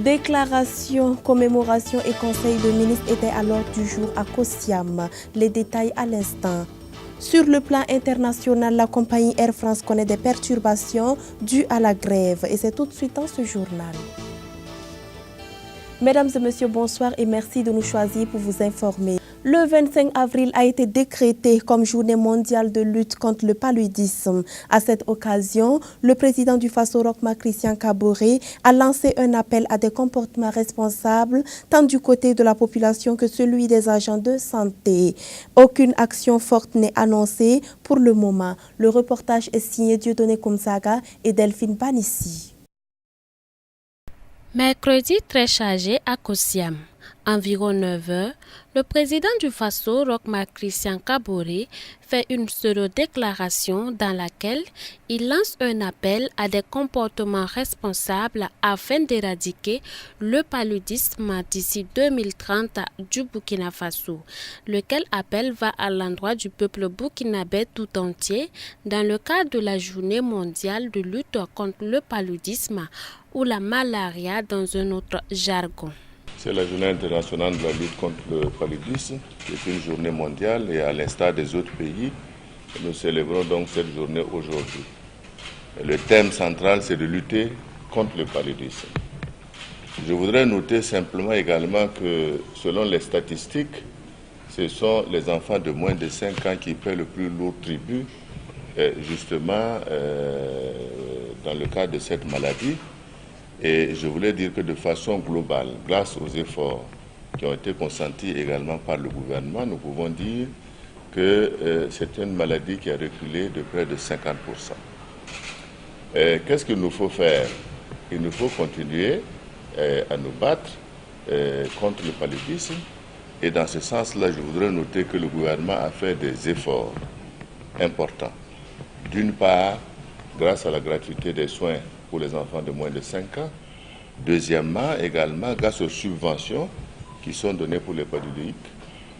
Déclaration, commémoration et conseil de ministres étaient à l'ordre du jour à Kosiam. Les détails à l'instant. Sur le plan international, la compagnie Air France connaît des perturbations dues à la grève et c'est tout de suite dans ce journal. Mesdames et messieurs, bonsoir et merci de nous choisir pour vous informer. Le 25 avril a été décrété comme journée mondiale de lutte contre le paludisme. À cette occasion, le président du Faso Roch-Marc Christian Kaboré a lancé un appel à des comportements responsables tant du côté de la population que celui des agents de santé. Aucune action forte n'est annoncée pour le moment. Le reportage est signé Dieudonné Koumsaga et Delphine Banissi. Mercredi très chargé à Kosiam. Environ 9 heures, le président du Faso, Roch-Marc Christian Kaboré, fait une pseudo-déclaration dans laquelle il lance un appel à des comportements responsables afin d'éradiquer le paludisme d'ici 2030 du Burkina Faso, lequel appel va à l'endroit du peuple burkinabé tout entier dans le cadre de la journée mondiale de lutte contre le paludisme ou la malaria dans un autre jargon. C'est la journée internationale de la lutte contre le paludisme, qui est une journée mondiale et à l'instar des autres pays, nous célébrons donc cette journée aujourd'hui. Le thème central, c'est de lutter contre le paludisme. Je voudrais noter simplement également que selon les statistiques, ce sont les enfants de moins de 5 ans qui paient le plus lourd tribut, justement dans le cadre de cette maladie. Et je voulais dire que de façon globale, grâce aux efforts qui ont été consentis également par le gouvernement, nous pouvons dire que c'est une maladie qui a reculé de près de 50%. Qu'est-ce qu'il nous faut faire? Il nous faut continuer à nous battre contre le paludisme. Et dans ce sens-là, je voudrais noter que le gouvernement a fait des efforts importants. D'une part, grâce à la gratuité des soins pour les enfants de moins de 5 ans. Deuxièmement, également, grâce aux subventions qui sont données pour les paludiques,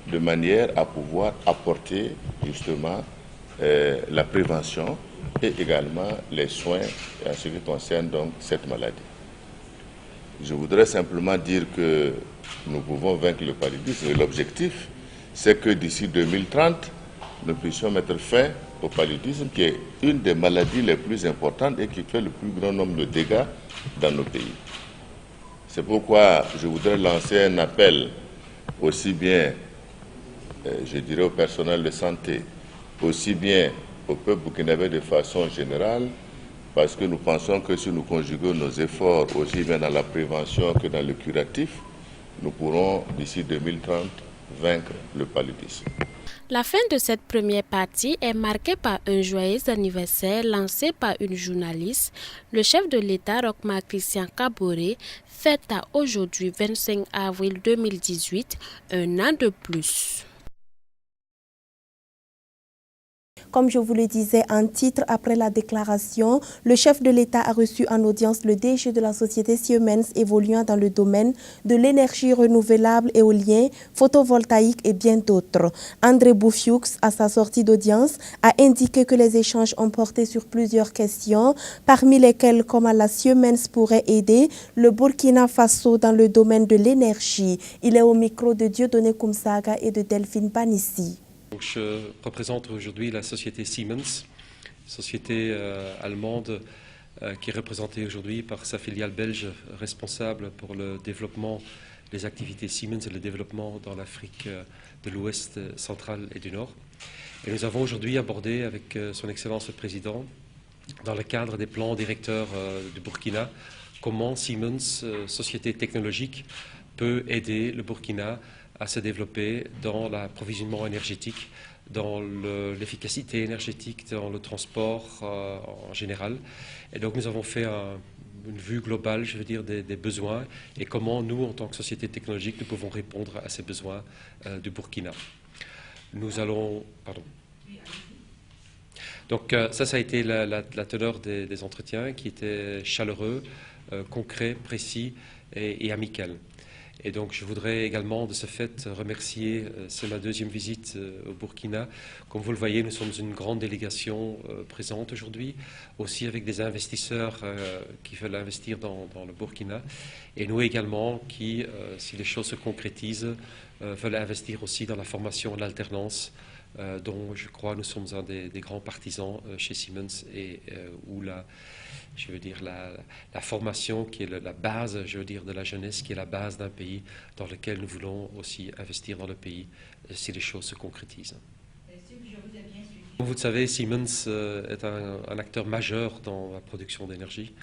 de manière à pouvoir apporter justement la prévention et également les soins en ce qui concerne donc cette maladie. Je voudrais simplement dire que nous pouvons vaincre le paludisme et l'objectif, c'est que d'ici 2030, nous puissions mettre fin au paludisme, qui est une des maladies les plus importantes et qui fait le plus grand nombre de dégâts dans nos pays. C'est pourquoi je voudrais lancer un appel aussi bien, je dirais, au personnel de santé, aussi bien au peuple burkinabé de façon générale, parce que nous pensons que si nous conjuguons nos efforts aussi bien dans la prévention que dans le curatif, nous pourrons d'ici 2030 vaincre le paludisme. La fin de cette première partie est marquée par un joyeux anniversaire lancé par une journaliste. Le chef de l'État, Roch-Marc Christian Kaboré, fête à aujourd'hui, 25 avril 2018, un an de plus. Comme je vous le disais en titre, après la déclaration, le chef de l'État a reçu en audience le DG de la société Siemens évoluant dans le domaine de l'énergie renouvelable, éolien, photovoltaïque et bien d'autres. André Boufioux, à sa sortie d'audience, a indiqué que les échanges ont porté sur plusieurs questions, parmi lesquelles comment la Siemens pourrait aider le Burkina Faso dans le domaine de l'énergie. Il est au micro de Dieudonné Koumsaga et de Delphine Banissi. Je représente aujourd'hui la société Siemens, société allemande qui est représentée aujourd'hui par sa filiale belge responsable pour le développement des activités Siemens et le développement dans l'Afrique de l'Ouest central et du Nord. Et nous avons aujourd'hui abordé avec son Excellence le Président, dans le cadre des plans directeurs du Burkina, comment Siemens, société technologique, peut aider le Burkina à se développer dans l'approvisionnement énergétique, dans l'efficacité énergétique, dans le transport en général. Et donc nous avons fait une vue globale, je veux dire, des besoins et comment nous, en tant que société technologique, nous pouvons répondre à ces besoins du Burkina. Nous allons... Pardon. Donc ça a été la teneur des entretiens qui étaient chaleureux, concrets, précis et amicaux. Et donc je voudrais également de ce fait remercier, c'est ma deuxième visite au Burkina. Comme vous le voyez, nous sommes une grande délégation présente aujourd'hui, aussi avec des investisseurs qui veulent investir dans le Burkina. Et nous également qui, si les choses se concrétisent, veulent investir aussi dans la formation et l'alternance, dont je crois nous sommes un des grands partisans chez Siemens et où la formation qui est la base, je veux dire, de la jeunesse, qui est la base d'un pays dans lequel nous voulons aussi investir dans le pays si les choses se concrétisent. Comme vous le savez, Siemens est un acteur majeur dans la production d'énergie.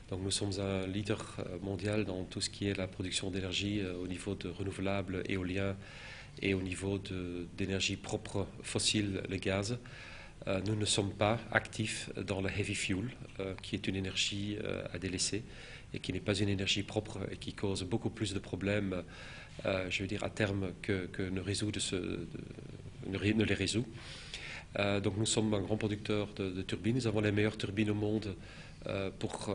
Donc nous sommes un leader mondial dans tout ce qui est la production d'énergie au niveau de renouvelables, éoliens et au niveau d'énergie propre fossile, le gaz. Nous ne sommes pas actifs dans le heavy fuel, qui est une énergie à délaisser et qui n'est pas une énergie propre et qui cause beaucoup plus de problèmes, je veux dire, à terme que ne les résout. Donc nous sommes un grand producteur de turbines. Nous avons les meilleures turbines au monde pour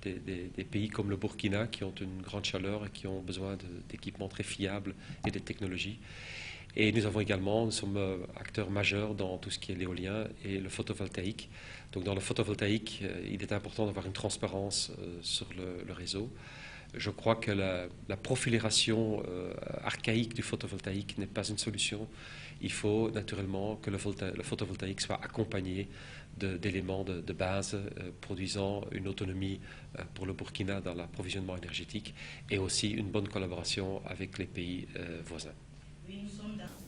des pays comme le Burkina qui ont une grande chaleur et qui ont besoin d'équipements très fiables et de technologies. Et nous sommes acteurs majeurs dans tout ce qui est l'éolien et le photovoltaïque. Donc dans le photovoltaïque, il est important d'avoir une transparence sur le réseau. Je crois que la profilération archaïque du photovoltaïque n'est pas une solution. Il faut naturellement que le photovoltaïque soit accompagné d'éléments de base produisant une autonomie pour le Burkina dans l'approvisionnement énergétique et aussi une bonne collaboration avec les pays voisins.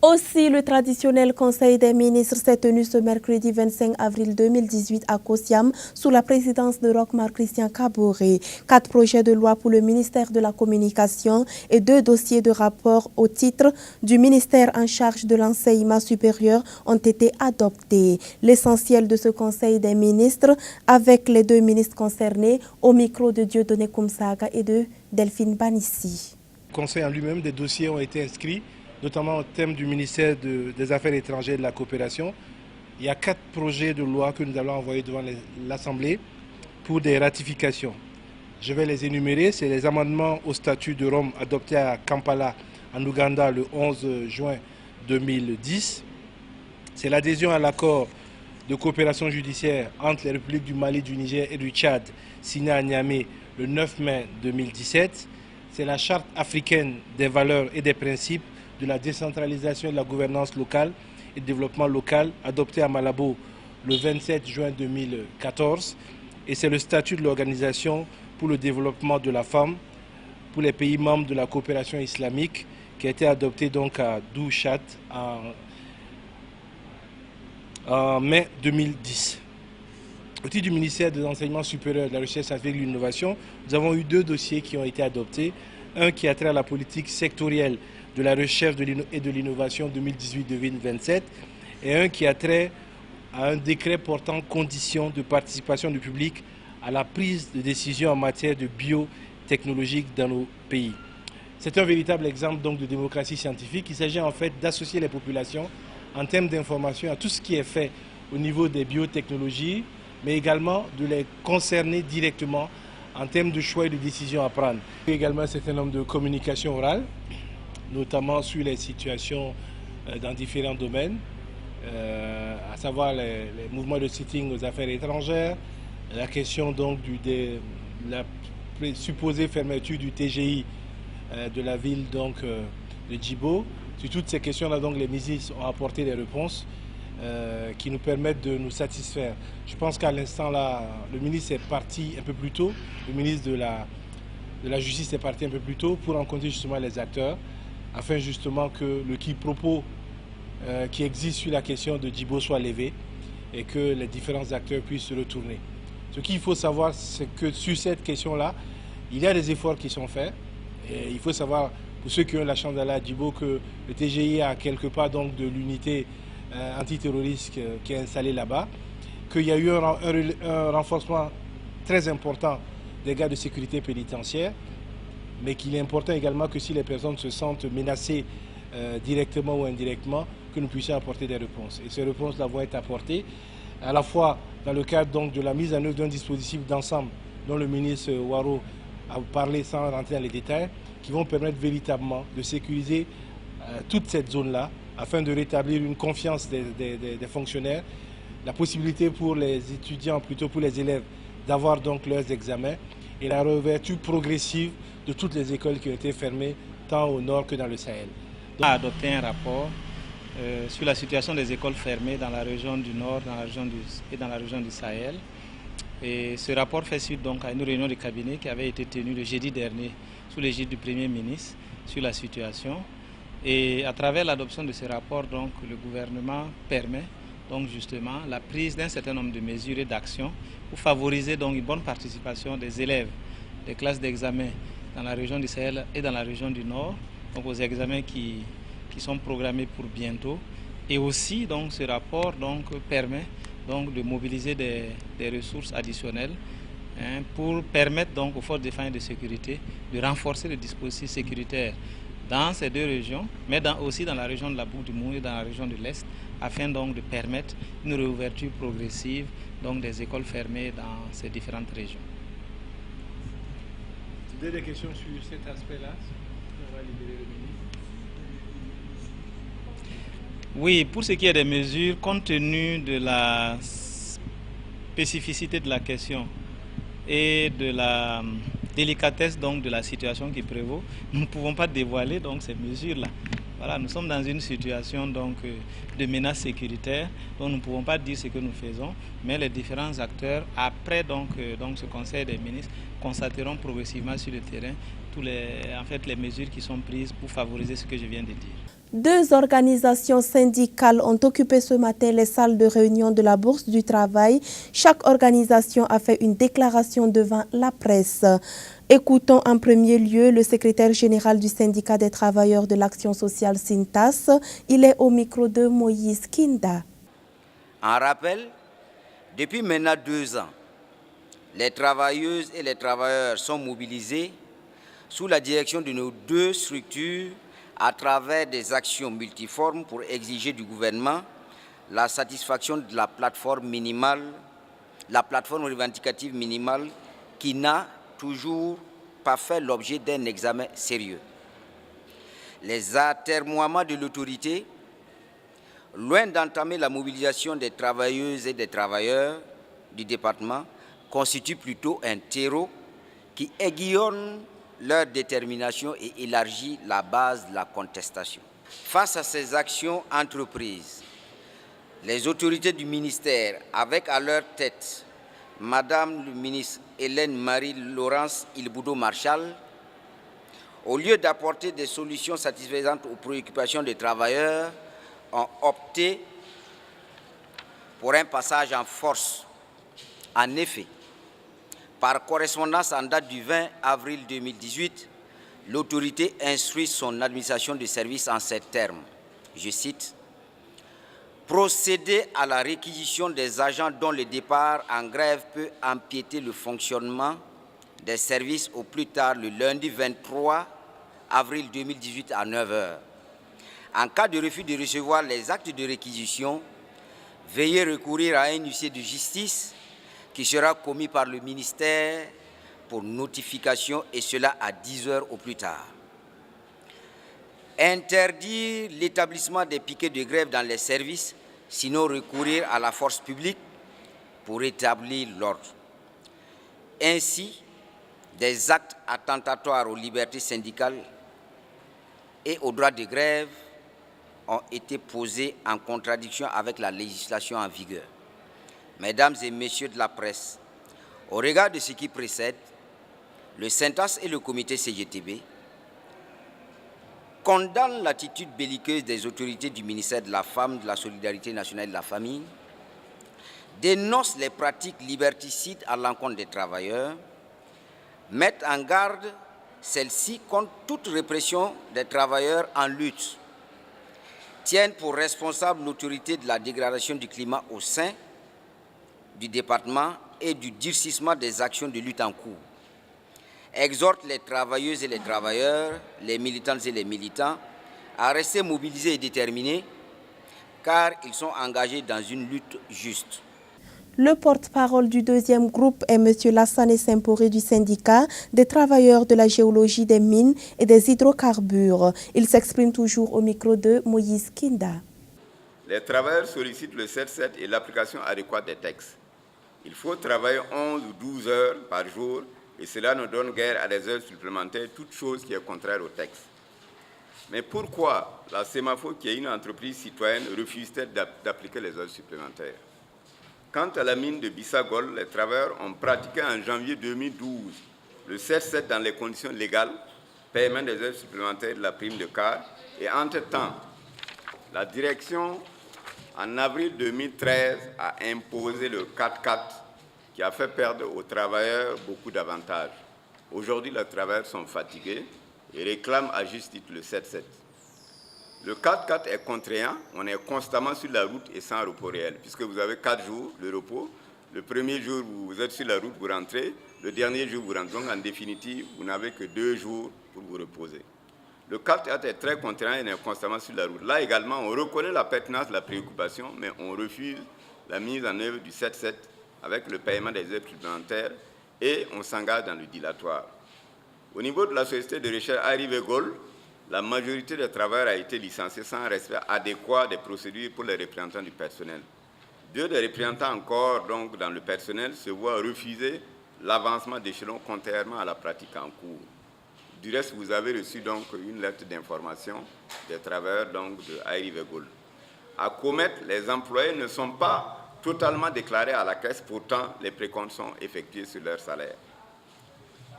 Aussi, le traditionnel Conseil des ministres s'est tenu ce mercredi 25 avril 2018 à Kosiam sous la présidence de Roch Marc Christian Kaboré. 4 projets de loi pour le ministère de la Communication et 2 dossiers de rapport au titre du ministère en charge de l'enseignement supérieur ont été adoptés. L'essentiel de ce Conseil des ministres avec les 2 ministres concernés au micro de Dieudonné Koumsaga et de Delphine Banissi. Le Conseil en lui-même, des dossiers ont été inscrits, notamment au thème du ministère des Affaires étrangères et de la coopération. Il y a 4 projets de loi que nous allons envoyer devant l'Assemblée pour des ratifications. Je vais les énumérer. C'est les amendements au statut de Rome adoptés à Kampala, en Ouganda, le 11 juin 2010. C'est l'adhésion à l'accord de coopération judiciaire entre les républiques du Mali, du Niger et du Tchad, signé à Niamey le 9 mai 2017. C'est la charte africaine des valeurs et des principes de la décentralisation et de la gouvernance locale et de développement local, adopté à Malabo le 27 juin 2014. Et c'est le statut de l'Organisation pour le développement de la femme pour les pays membres de la coopération islamique qui a été adopté donc à Douchat en mai 2010. Au titre du ministère de l'Enseignement supérieur, de la Recherche scientifique et de l'Innovation, nous avons eu 2 dossiers qui ont été adoptés. Un qui a trait à la politique sectorielle de la recherche et de l'innovation 2018-2027 et un qui a trait à un décret portant conditions de participation du public à la prise de décision en matière de biotechnologie dans nos pays. C'est un véritable exemple donc de démocratie scientifique. Il s'agit en fait d'associer les populations en termes d'information à tout ce qui est fait au niveau des biotechnologies, mais également de les concerner directement en termes de choix et de décisions à prendre. Il y a également un certain nombre de communications orales, notamment sur les situations dans différents domaines, à savoir les mouvements de sitting aux affaires étrangères, la question donc de la supposée fermeture du TGI de la ville donc, de Djibo. Sur toutes ces questions-là, donc, les ministres ont apporté des réponses qui nous permettent de nous satisfaire. Je pense qu'à l'instant là, le ministre est parti un peu plus tôt, le ministre de la Justice est parti un peu plus tôt pour rencontrer justement les acteurs, afin justement que le quiproquo qui existe sur la question de Djibo soit levé et que les différents acteurs puissent se retourner. Ce qu'il faut savoir, c'est que sur cette question-là, il y a des efforts qui sont faits. Et il faut savoir, pour ceux qui ont la chance d'aller à Djibo, que le TGI a quelque part donc de l'unité antiterroriste qui est installée là-bas, qu'il y a eu un renforcement très important des gars de sécurité pénitentiaire, mais qu'il est important également que si les personnes se sentent menacées directement ou indirectement, que nous puissions apporter des réponses. Et ces réponses-là vont être apportées à la fois dans le cadre donc, de la mise en œuvre d'un dispositif d'ensemble dont le ministre Waro à vous parler sans rentrer dans les détails, qui vont permettre véritablement de sécuriser toute cette zone-là afin de rétablir une confiance des fonctionnaires, la possibilité pour les étudiants, plutôt pour les élèves, d'avoir donc leurs examens et la réouverture progressive de toutes les écoles qui ont été fermées tant au nord que dans le Sahel. On a adopté un rapport sur la situation des écoles fermées dans la région du Nord et dans la région du Sahel. Et ce rapport fait suite donc à une réunion de cabinet qui avait été tenue le jeudi dernier sous l'égide du Premier ministre sur la situation. Et à travers l'adoption de ce rapport, donc, le gouvernement permet donc justement la prise d'un certain nombre de mesures et d'actions pour favoriser donc une bonne participation des élèves des classes d'examen dans la région du Sahel et dans la région du Nord, donc aux examens qui sont programmés pour bientôt. Et aussi donc ce rapport donc permet donc de mobiliser des ressources additionnelles pour permettre donc aux forces de défense et de sécurité de renforcer le dispositif sécuritaire dans ces deux régions, mais aussi dans la région de la Boucle du Mou et dans la région de l'Est, afin donc de permettre une réouverture progressive donc des écoles fermées dans ces différentes régions. Vous avez des questions sur cet aspect-là? On va libérer le ministre. Oui, pour ce qui est des mesures, compte tenu de la spécificité de la question et de la délicatesse donc de la situation qui prévaut, nous ne pouvons pas dévoiler donc ces mesures-là. Voilà, nous sommes dans une situation donc de menace sécuritaire, donc nous ne pouvons pas dire ce que nous faisons, mais les différents acteurs, après donc ce Conseil des ministres, constateront progressivement sur le terrain les mesures qui sont prises pour favoriser ce que je viens de dire. Deux organisations syndicales ont occupé ce matin les salles de réunion de la Bourse du Travail. Chaque organisation a fait une déclaration devant la presse. Écoutons en premier lieu le secrétaire général du syndicat des travailleurs de l'action sociale Sintas. Il est au micro de Moïse Kinda. En rappel, depuis maintenant 2 ans, les travailleuses et les travailleurs sont mobilisés sous la direction de nos deux structures à travers des actions multiformes pour exiger du gouvernement la satisfaction de la plateforme revendicative minimale qui n'a toujours pas fait l'objet d'un examen sérieux. Les atermoiements de l'autorité, loin d'entamer la mobilisation des travailleuses et des travailleurs du département, constituent plutôt un terreau qui aiguillonne leur détermination et élargit la base de la contestation. Face à ces actions entreprises, les autorités du ministère, avec à leur tête Madame le ministre Hélène Marie-Laurence Ilboudo-Marchal, au lieu d'apporter des solutions satisfaisantes aux préoccupations des travailleurs, ont opté pour un passage en force. En effet, par correspondance en date du 20 avril 2018, l'autorité instruit son administration de service en ces termes. Je cite: procéder à la réquisition des agents dont le départ en grève peut empiéter le fonctionnement des services au plus tard le lundi 23 avril 2018 à 9 h. En cas de refus de recevoir les actes de réquisition, veuillez recourir à un huissier de justice qui sera commis par le ministère pour notification, et cela à 10 h au plus tard. Interdire l'établissement des piquets de grève dans les services, sinon recourir à la force publique pour établir l'ordre. Ainsi, des actes attentatoires aux libertés syndicales et aux droits de grève ont été posés en contradiction avec la législation en vigueur. Mesdames et messieurs de la presse, au regard de ce qui précède, le Sintas et le comité CGTB condamnent l'attitude belliqueuse des autorités du ministère de la Femme, de la Solidarité nationale et de la Famille, dénoncent les pratiques liberticides à l'encontre des travailleurs, mettent en garde celles-ci contre toute répression des travailleurs en lutte, tiennent pour responsable l'autorité de la dégradation du climat au sein du département et du durcissement des actions de lutte en cours, exhortent les travailleuses et les travailleurs, les militantes et les militants à rester mobilisés et déterminés car ils sont engagés dans une lutte juste. Le porte-parole du deuxième groupe est M. Lassane Semporé du syndicat des travailleurs de la géologie des mines et des hydrocarbures. Il s'exprime toujours au micro de Moïse Kinda. Les travailleurs sollicitent le 7-7 et l'application adéquate des textes. Il faut travailler 11 ou 12 heures par jour et cela ne donne guère à des heures supplémentaires, toute chose qui est contraire au texte. Mais pourquoi la Sémaphore, qui est une entreprise citoyenne, refuse-t-elle d'appliquer les heures supplémentaires? Quant à la mine de Bissagol, les travailleurs ont pratiqué en janvier 2012 le 7-7 dans les conditions légales, paiement des heures supplémentaires de la prime de quart. Et entre-temps, la direction, en avril 2013, a imposé le 4-4 qui a fait perdre aux travailleurs beaucoup d'avantages. Aujourd'hui, les travailleurs sont fatigués et réclament à juste titre le 7-7. Le 4-4 est contraignant, on est constamment sur la route et sans repos réel, puisque vous avez 4 jours de repos. Le premier jour, vous êtes sur la route, vous rentrez. Le dernier jour, vous rentrez. Donc, en définitive, vous n'avez que 2 jours pour vous reposer. Le 4-4 est très contraignant et on est constamment sur la route. Là également, on reconnaît la pertinence de la préoccupation, mais on refuse la mise en œuvre du 7-7 avec le paiement des heures supplémentaires et on s'engage dans le dilatoire. Au niveau de la société de recherche Arrivegol, la majorité des travailleurs a été licenciée sans respect adéquat des procédures pour les représentants du personnel. 2 des représentants encore donc, dans le personnel se voient refuser l'avancement d'échelon contrairement à la pratique en cours. Du reste, vous avez reçu donc une lettre d'information des travailleurs donc, de Arrivegol. À commettre, les employés ne sont pas totalement déclarés à la caisse, pourtant les précomptes sont effectués sur leur salaire.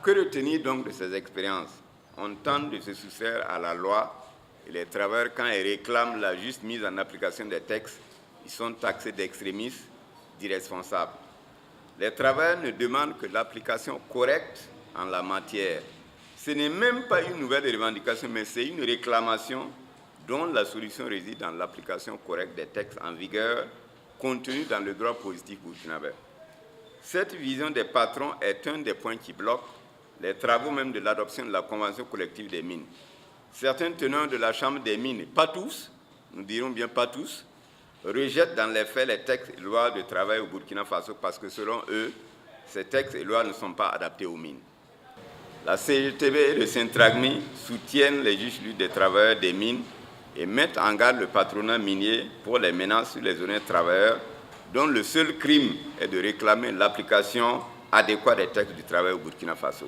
Que retenir donc de ces expériences? On tente de se soustraire à la loi et les travailleurs, quand ils réclament la juste mise en application des textes, ils sont taxés d'extrémistes, d'irresponsables. Les travailleurs ne demandent que l'application correcte en la matière. Ce n'est même pas une nouvelle revendication, mais c'est une réclamation dont la solution réside dans l'application correcte des textes en vigueur contenus dans le droit positif burkinabé. Cette vision des patrons est un des points qui bloque les travaux même de l'adoption de la Convention collective des mines. Certains tenants de la Chambre des mines, pas tous, nous dirons bien pas tous, rejettent dans les faits les textes et lois de travail au Burkina Faso parce que selon eux, ces textes et lois ne sont pas adaptés aux mines. La CGTB et le Centragmi soutiennent les juges des travailleurs des mines et mettent en garde le patronat minier pour les menaces sur les honnêtes travailleurs dont le seul crime est de réclamer l'application adéquate des textes du travail au Burkina Faso.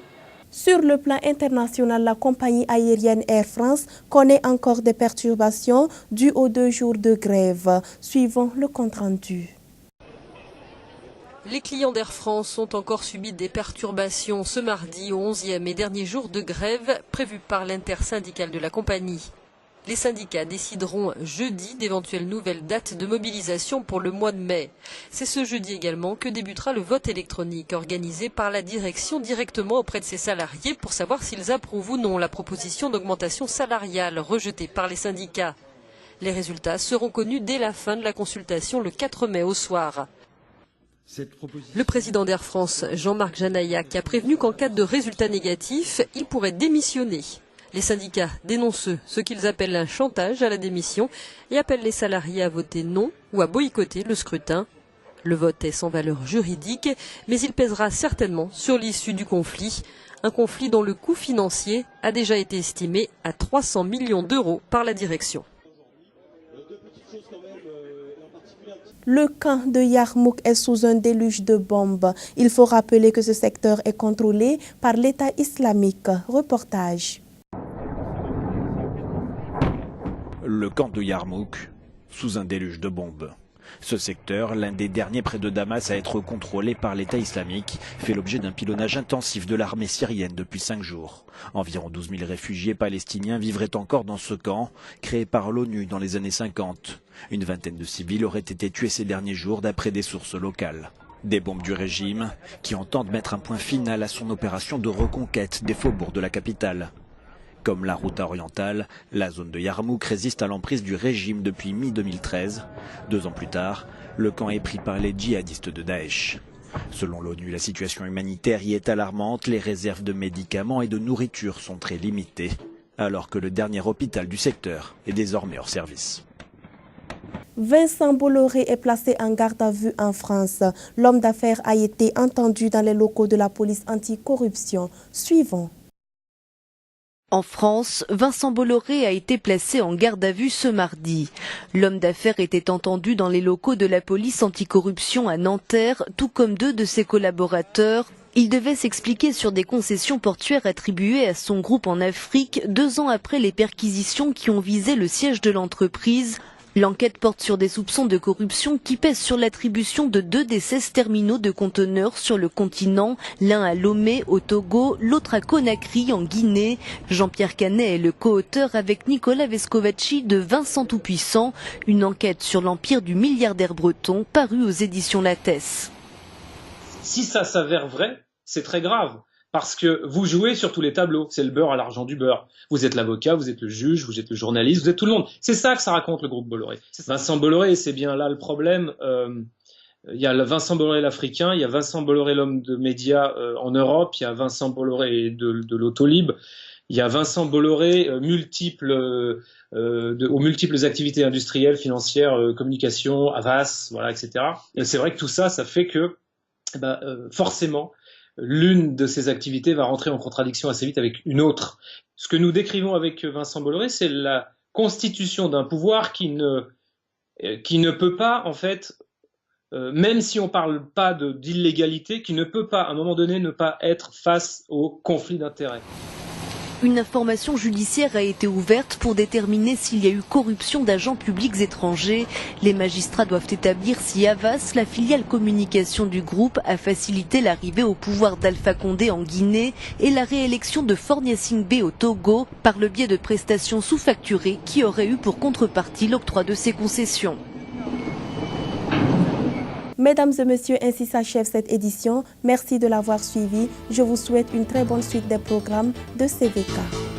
Sur le plan international, la compagnie aérienne Air France connaît encore des perturbations dues aux 2 jours de grève. Suivons le compte-rendu. Les clients d'Air France ont encore subi des perturbations ce mardi au 11e et dernier jour de grève prévu par l'intersyndicale de la compagnie. Les syndicats décideront jeudi d'éventuelles nouvelles dates de mobilisation pour le mois de mai. C'est ce jeudi également que débutera le vote électronique organisé par la direction directement auprès de ses salariés pour savoir s'ils approuvent ou non la proposition d'augmentation salariale rejetée par les syndicats. Les résultats seront connus dès la fin de la consultation le 4 mai au soir. Le président d'Air France, Jean-Marc Janaillac, a prévenu qu'en cas de résultats négatifs, il pourrait démissionner. Les syndicats dénoncent ce qu'ils appellent un chantage à la démission et appellent les salariés à voter non ou à boycotter le scrutin. Le vote est sans valeur juridique, mais il pèsera certainement sur l'issue du conflit. Un conflit dont le coût financier a déjà été estimé à 300 millions d'euros par la direction. Le camp de Yarmouk est sous un déluge de bombes. Il faut rappeler que ce secteur est contrôlé par l'État islamique. Reportage. Le camp de Yarmouk, sous un déluge de bombes. Ce secteur, l'un des derniers près de Damas à être contrôlé par l'État islamique, fait l'objet d'un pilonnage intensif de l'armée syrienne depuis 5 jours. Environ 12 000 réfugiés palestiniens vivraient encore dans ce camp, créé par l'ONU dans les années 50. Une vingtaine de civils auraient été tués ces derniers jours d'après des sources locales. Des bombes du régime qui entendent mettre un point final à son opération de reconquête des faubourgs de la capitale. Comme la route orientale, la zone de Yarmouk résiste à l'emprise du régime depuis mi-2013. 2 ans plus tard, le camp est pris par les djihadistes de Daesh. Selon l'ONU, la situation humanitaire y est alarmante. Les réserves de médicaments et de nourriture sont très limitées, alors que le dernier hôpital du secteur est désormais hors service. Vincent Bolloré est placé en garde à vue en France. L'homme d'affaires a été entendu dans les locaux de la police anticorruption. Suivons. En France, Vincent Bolloré a été placé en garde à vue ce mardi. L'homme d'affaires était entendu dans les locaux de la police anticorruption à Nanterre, tout comme 2 de ses collaborateurs. Il devait s'expliquer sur des concessions portuaires attribuées à son groupe en Afrique 2 ans après les perquisitions qui ont visé le siège de l'entreprise. L'enquête porte sur des soupçons de corruption qui pèsent sur l'attribution de 2 des 16 terminaux de conteneurs sur le continent, l'un à Lomé au Togo, l'autre à Conakry en Guinée. Jean-Pierre Canet est le co-auteur avec Nicolas Vescovaci de Vincent Tout-Puissant, une enquête sur l'empire du milliardaire breton parue aux éditions Lattès. Si ça s'avère vrai, c'est très grave. Parce que vous jouez sur tous les tableaux. C'est le beurre à l'argent du beurre. Vous êtes l'avocat, vous êtes le juge, vous êtes le journaliste, vous êtes tout le monde. C'est ça que ça raconte le groupe Bolloré. Vincent Bolloré, c'est bien là le problème. Il y a Vincent Bolloré l'Africain, il y a Vincent Bolloré l'homme de médias en Europe, il y a Vincent Bolloré de l'Autolib, il y a Vincent Bolloré aux multiples activités industrielles, financières, communication, Havas, voilà, etc. Et c'est vrai que tout ça, ça fait que forcément, l'une de ces activités va rentrer en contradiction assez vite avec une autre. Ce que nous décrivons avec Vincent Bolloré, c'est la constitution d'un pouvoir qui ne peut pas, en fait, même si on ne parle pas d'illégalité, qui ne peut pas, à un moment donné, ne pas être face au conflit d'intérêts. Une information judiciaire a été ouverte pour déterminer s'il y a eu corruption d'agents publics étrangers. Les magistrats doivent établir si Havas, la filiale communication du groupe, a facilité l'arrivée au pouvoir d'Alpha Condé en Guinée et la réélection de Faure Gnassingbé au Togo par le biais de prestations sous-facturées qui auraient eu pour contrepartie l'octroi de ces concessions. Mesdames et messieurs, ainsi s'achève cette édition. Merci de l'avoir suivi. Je vous souhaite une très bonne suite des programmes de CVK.